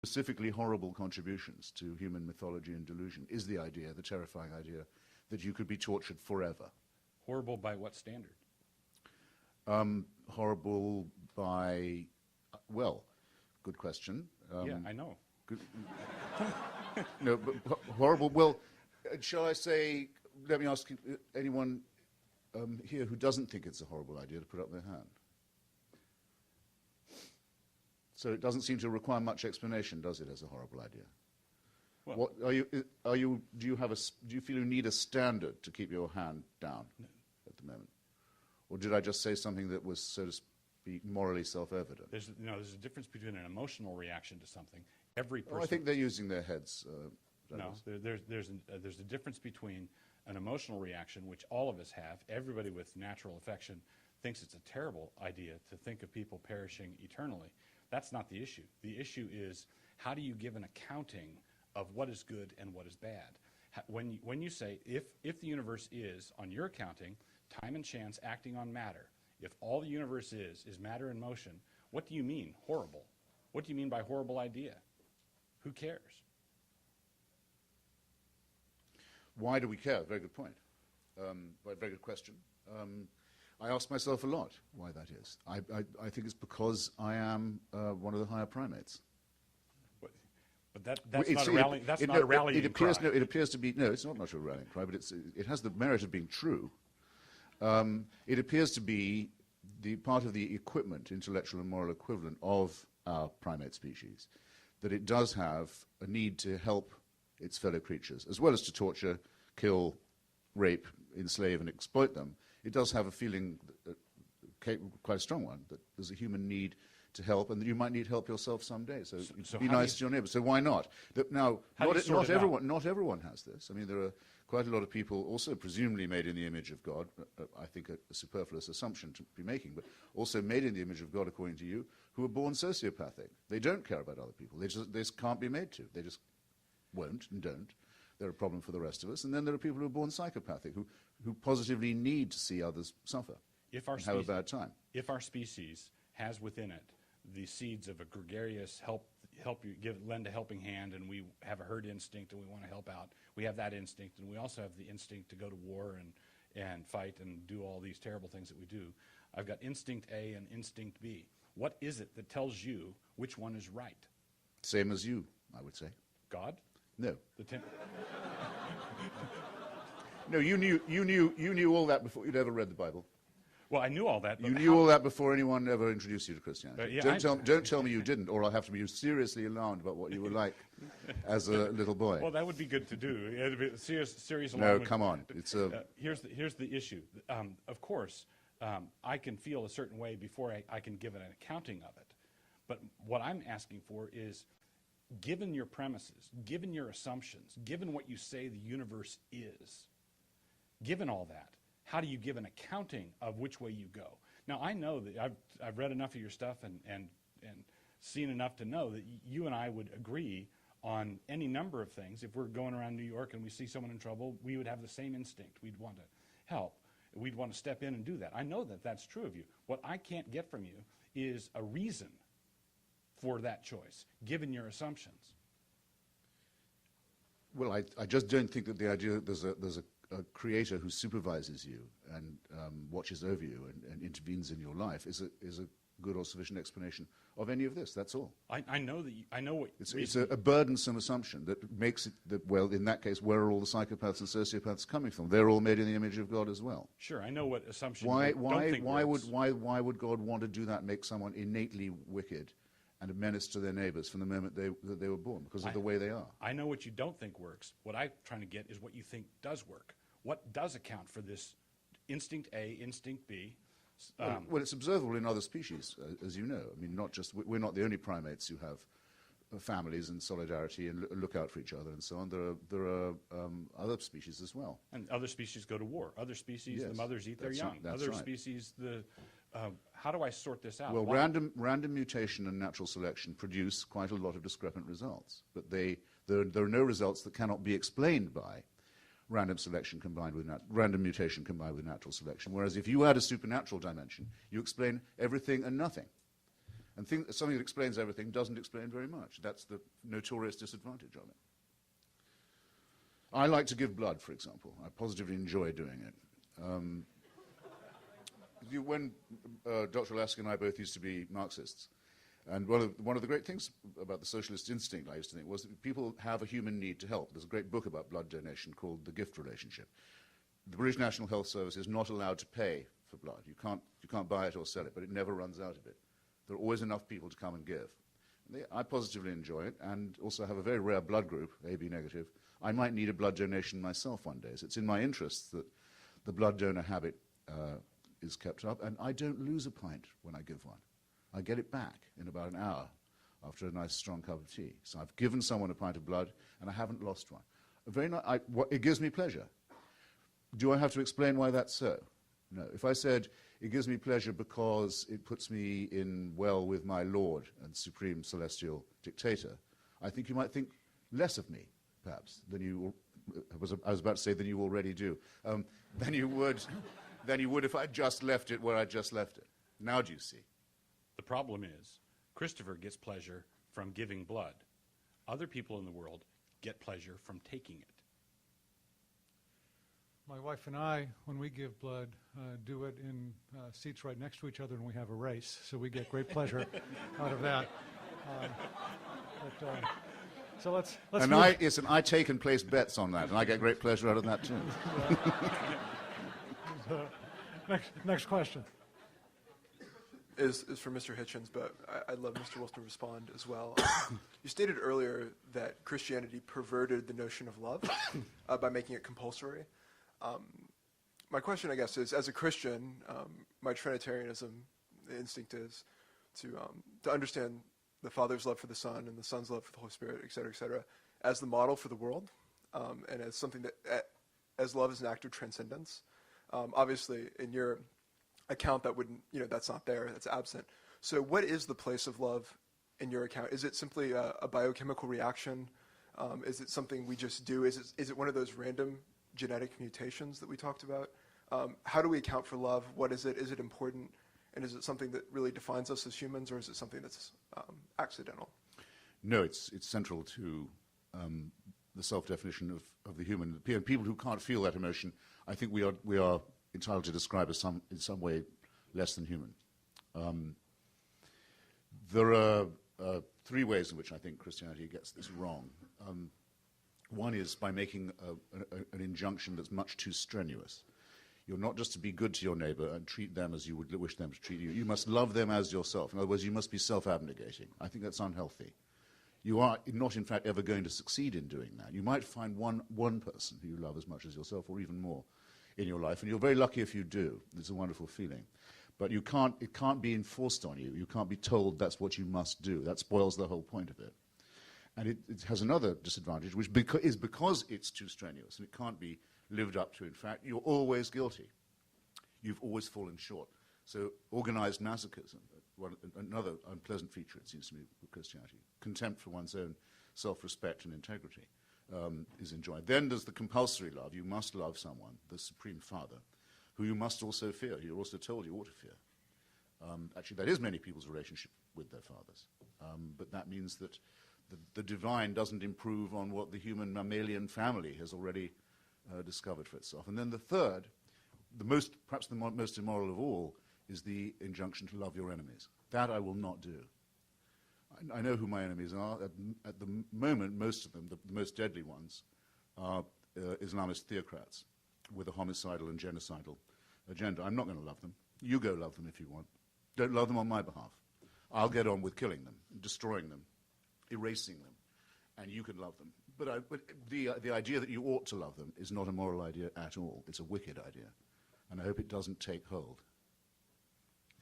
specifically horrible contributions to human mythology and delusion is the idea, the terrifying idea, that you could be tortured forever. Horrible by what standard? Horrible by, well, good question. Yeah, I know. Good, no, but horrible, well, shall I say, let me ask anyone here who doesn't think it's a horrible idea to put up their hand. So it doesn't seem to require much explanation, does it, as a horrible idea? Well, What do you feel you need a standard to keep your hand down at the moment? Or did I just say something that was, so to speak, morally self-evident? there's a difference between an emotional reaction to something. Every person. Oh, I think they're using their heads. No, there's a difference between an emotional reaction, which all of us have. Everybody with natural affection thinks it's a terrible idea to think of people perishing eternally. That's not the issue. The issue is, how do you give an accounting of what is good and what is bad? When you say, if the universe is, on your accounting, time and chance acting on matter, if all the universe is matter in motion, what do you mean, horrible? What do you mean by horrible idea? Who cares? Why do we care? Very good point. Very good question. I ask myself a lot why that is. I think it's because I am one of the higher primates. But that's not a rallying cry. It appears to be, no, it's not much of a rallying cry, but it has the merit of being true. It appears to be the part of the equipment, intellectual and moral equivalent of our primate species, that it does have a need to help its fellow creatures, as well as to torture, kill, rape, enslave, and exploit them. It does have a feeling, quite a strong one, that there's a human need to help, and that you might need help yourself someday. So be nice to your neighbor. So why not? Now, not everyone has this. I mean, there are quite a lot of people, also presumably made in the image of God. I think a superfluous assumption to be making, but also made in the image of God, according to you, who are born sociopathic. They don't care about other people. They just can't be made to. They just won't and don't. They're a problem for the rest of us. And then there are people who are born psychopathic, who positively need to see others suffer and have a bad time. If our species has within it the seeds of a gregarious lend a helping hand, and we have a herd instinct and we want to help out, we have that instinct, and we also have the instinct to go to war and fight and do all these terrible things that we do. I've got instinct A and instinct B. What is it that tells you which one is right? Same as you, I would say. God? No. The No, you knew all that before you'd ever read the Bible. Well, I knew all that. But you knew all that before anyone ever introduced you to Christianity. Yeah, don't tell me you didn't, or I'll have to be seriously alarmed about what you were like as a little boy. Well, that would be good to do. It'd be serious No, come on. It's here's the issue. Of course, I can feel a certain way before I can give an accounting of it. But what I'm asking for is, given your premises, given your assumptions, given what you say the universe is, given all that, how do you give an accounting of which way you go? Now, I know that I've read enough of your stuff and seen enough to know that you and I would agree on any number of things. If we're going around New York and we see someone in trouble, we would have the same instinct. We'd want to help. We'd want to step in and do that. I know that that's true of you. What I can't get from you is a reason for that choice, given your assumptions. Well, I just don't think that the idea that there's a creator who supervises you and watches over you and intervenes in your life is a good or sufficient explanation of any of this. That's all. I know that. I know what. It's a burdensome assumption that makes it that, well, in that case, where are all the psychopaths and sociopaths coming from? They're all made in the image of God as well. Sure, I know what assumption. Why would God want to do that? Make someone innately wicked and a menace to their neighbors from the moment that they were born, because of the way they are. I know what you don't think works. What I'm trying to get is what you think does work. What does account for this instinct A, instinct B? Well, it's observable in other species, as you know. I mean, we're not the only primates who have families and solidarity and look out for each other and so on. There are other species as well. And other species go to war. Other species, yes, the mothers eat their young. Other species, how do I sort this out? Well, random mutation and natural selection produce quite a lot of discrepant results, but there are no results that cannot be explained by random mutation combined with natural selection. Whereas if you add a supernatural dimension, you explain everything and nothing. And something that explains everything doesn't explain very much. That's the notorious disadvantage of it. I like to give blood, for example. I positively enjoy doing it. When Dr. Lasky and I both used to be Marxists, and one of the great things about the socialist instinct, I used to think, was that people have a human need to help. There's a great book about blood donation called The Gift Relationship. The British National Health Service is not allowed to pay for blood. You can't buy it or sell it, but it never runs out of it. There are always enough people to come and give. I positively enjoy it, and also have a very rare blood group, AB negative. I might need a blood donation myself one day. So it's in my interests that the blood donor habit is kept up, and I don't lose a pint when I give one. I get it back in about an hour after a nice strong cup of tea. So I've given someone a pint of blood, and I haven't lost one. It gives me pleasure. Do I have to explain why that's so? No. If I said, it gives me pleasure because it puts me in well with my Lord and Supreme Celestial Dictator, I think you might think less of me, perhaps, than you, I was about to say, than you already do, than you would if I just left it where I just left it. Now do you see? The problem is, Christopher gets pleasure from giving blood. Other people in the world get pleasure from taking it. My wife and I, when we give blood, do it in seats right next to each other, and we have a race, so we get great pleasure out of that. So let's and move. I take and place bets on that, and I get great pleasure out of that too. Next question. Is for Mr. Hitchens, but I'd love Mr. Wilson to respond as well. You stated earlier that Christianity perverted the notion of love by making it compulsory. My question, I guess, is, as a Christian, my Trinitarianism, the instinct is to understand the Father's love for the Son and the Son's love for the Holy Spirit, et cetera, as the model for the world, and as something that, as love is an act of transcendence. Obviously, in your account, that wouldn't, that's not there, that's absent. So what is the place of love in your account? Is it simply a biochemical reaction? Is it something we just do? Is it one of those random genetic mutations that we talked about? How do we account for love? What is it? Is it important? And is it something that really defines us as humans, or is it something that's accidental? No, it's central to the self-definition of the human. People who can't feel that emotion, I think we are entitled to describe as in some way less than human. There are three ways in which I think Christianity gets this wrong. One is by making an injunction that's much too strenuous. You're not just to be good to your neighbor and treat them as you would wish them to treat you. You must love them as yourself. In other words, you must be self-abnegating. I think that's unhealthy. You are not, in fact, ever going to succeed in doing that. You might find one person who you love as much as yourself, or even more, in your life, and you're very lucky if you do. It's a wonderful feeling. But it can't be enforced on you. You can't be told that's what you must do. That spoils the whole point of it. And it has another disadvantage, which is because it's too strenuous, and it can't be lived up to. In fact, you're always guilty. You've always fallen short. So organized masochism, another unpleasant feature, it seems to me, of Christianity. Contempt for one's own self-respect and integrity is enjoyed. Then there's the compulsory love. You must love someone, the Supreme Father, who you must also fear. You're also told you ought to fear. Actually, that is many people's relationship with their fathers. But that means that the divine doesn't improve on what the human mammalian family has already discovered for itself. And then the third, perhaps the most immoral of all, is the injunction to love your enemies. That I will not do. I know who my enemies are. At the moment, most of them, the most deadly ones, are Islamist theocrats with a homicidal and genocidal agenda. I'm not going to love them. You go love them if you want. Don't love them on my behalf. I'll get on with killing them, destroying them, erasing them, and you can love them. But the idea that you ought to love them is not a moral idea at all. It's a wicked idea, and I hope it doesn't take hold,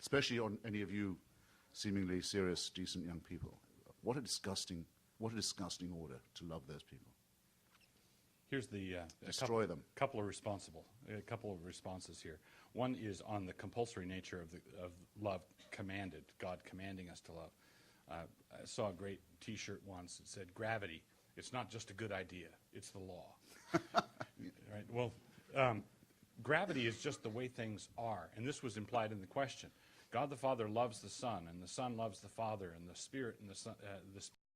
especially on any of you seemingly serious, decent young people. What a disgusting order to love those people. Here's the destroy them. A couple of responses here. One is on the compulsory nature of love commanded, God commanding us to love. I saw a great T-shirt once that said, "Gravity. It's not just a good idea; it's the law." Right. Well, gravity is just the way things are, and this was implied in the question. God the Father loves the Son, and the Son loves the Father, and the Spirit and the Son,